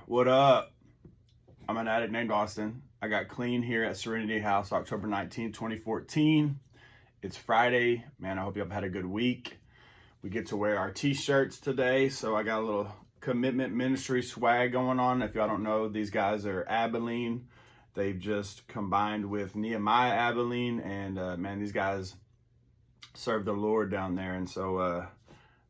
What up? I'm an addict named Austin. I got clean here at Serenity House October 19th, 2014. It's Friday. Man, I hope you have had a good week. We get to wear our t-shirts today, so I got a little commitment ministry swag going on. If y'all don't know, these guys are Abilene. They've just combined with Nehemiah Abilene, and man, these guys serve the Lord down there, and so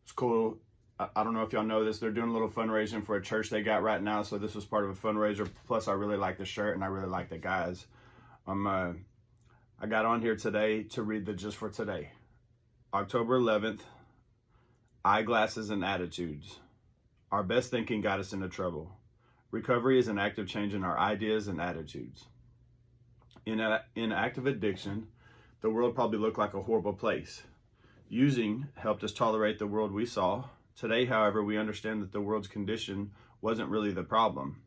it's cool. I don't know if y'all know this, they're doing a little fundraising for a church they got right now, so this was part of a fundraiser. Plus, I really like the shirt, and I really like the guys. I got on here today to read the Just for Today. October 11th, Eyeglasses and Attitudes. Our best thinking got us into trouble. Recovery is an active change in our ideas and attitudes. In active addiction, the world probably looked like a horrible place. Using helped us tolerate the world we saw. Today, however, we understand that the world's condition wasn't really the problem.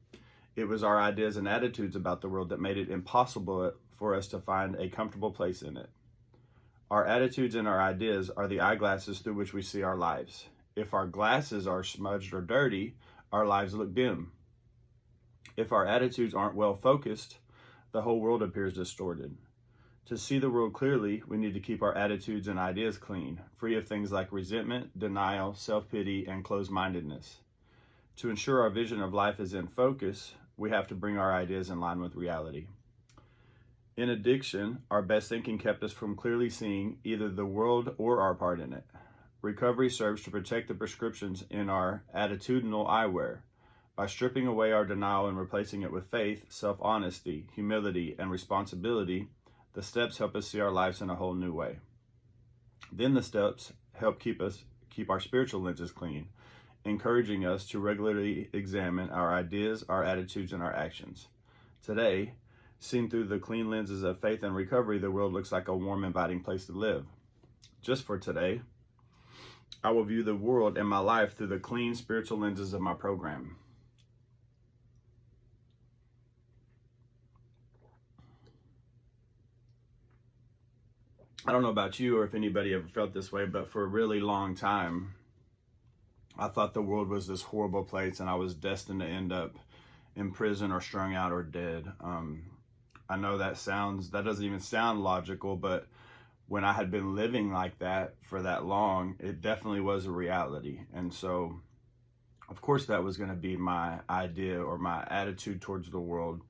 It was our ideas and attitudes about the world that made it impossible for us to find a comfortable place in it. Our attitudes and our ideas are the eyeglasses through which we see our lives. If our glasses are smudged or dirty, our lives look dim. If our attitudes aren't well focused, the whole world appears distorted. To see the world clearly, we need to keep our attitudes and ideas clean, free of things like resentment, denial, self-pity, and closed-mindedness. To ensure our vision of life is in focus, we have to bring our ideas in line with reality. In addiction, our best thinking kept us from clearly seeing either the world or our part in it. Recovery serves to protect the prescriptions in our attitudinal eyewear. By stripping away our denial and replacing it with faith, self-honesty, humility, and responsibility, the steps help us see our lives in a whole new way. Then the steps help keep our spiritual lenses clean, encouraging us to regularly examine our ideas, our attitudes, and our actions. Today, seen through the clean lenses of faith and recovery, the world looks like a warm, inviting place to live. Just for today, I will view the world and my life through the clean spiritual lenses of my program. I don't know about you or if anybody ever felt this way, but for a really long time, I thought the world was this horrible place and I was destined to end up in prison or strung out or dead. I know that doesn't even sound logical, but when I had been living like that for that long, it definitely was a reality. And so, of course, that was going to be my idea or my attitude towards the world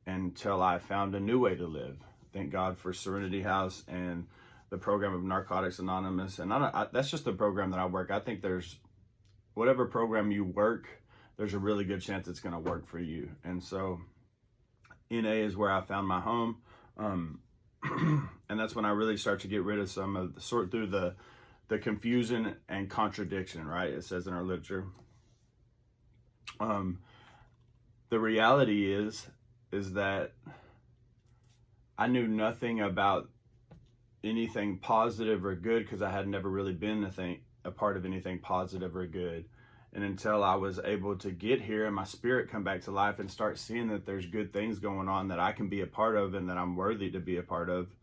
until I found a new way to live. Thank God for Serenity House and the program of Narcotics Anonymous. And that's just the program that I work. I think there's whatever program you work, there's a really good chance it's going to work for you. And so NA is where I found my home. And that's when I really start to get rid of sort through the confusion and contradiction, right? It says in our literature. The reality is that I knew nothing about anything positive or good because I had never really been a part of anything positive or good. And until I was able to get here and my spirit come back to life and start seeing that there's good things going on that I can be a part of and that I'm worthy to be a part of,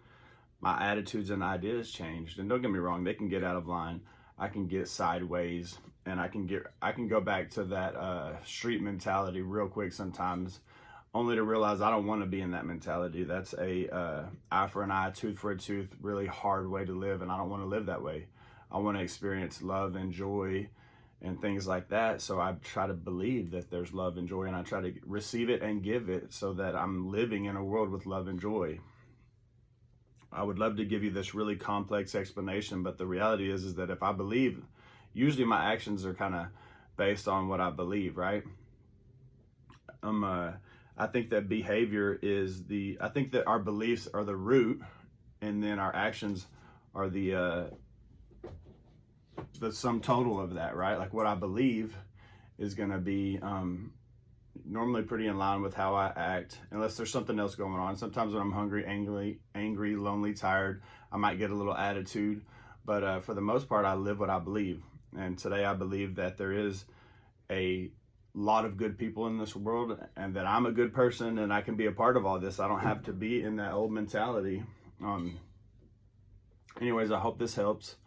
my attitudes and ideas changed. And don't get me wrong, they can get out of line. I can get sideways and I can go back to that street mentality real quick sometimes, only to realize I don't want to be in that mentality. That's a eye for an eye, tooth for a tooth, really hard way to live, and I don't want to live that way. I want to experience love and joy and things like that, so I try to believe that there's love and joy, and I try to receive it and give it so that I'm living in a world with love and joy. I would love to give you this really complex explanation, but the reality is that if I believe, usually my actions are kind of based on what I believe, right? I think that behavior I think that our beliefs are the root, and then our actions are the sum total of that, right? Like what I believe is going to be normally pretty in line with how I act, unless there's something else going on. Sometimes when I'm hungry, angry, lonely, tired, I might get a little attitude, but for the most part, I live what I believe. And today I believe that there is a lot of good people in this world and that I'm a good person and I can be a part of all this. I don't have to be in that old mentality. Anyways, I hope this helps.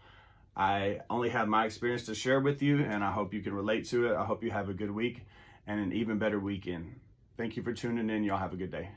I only have my experience to share with you, and I hope you can relate to it. I hope you have a good week and an even better weekend. Thank you for tuning in. Y'all have a good day.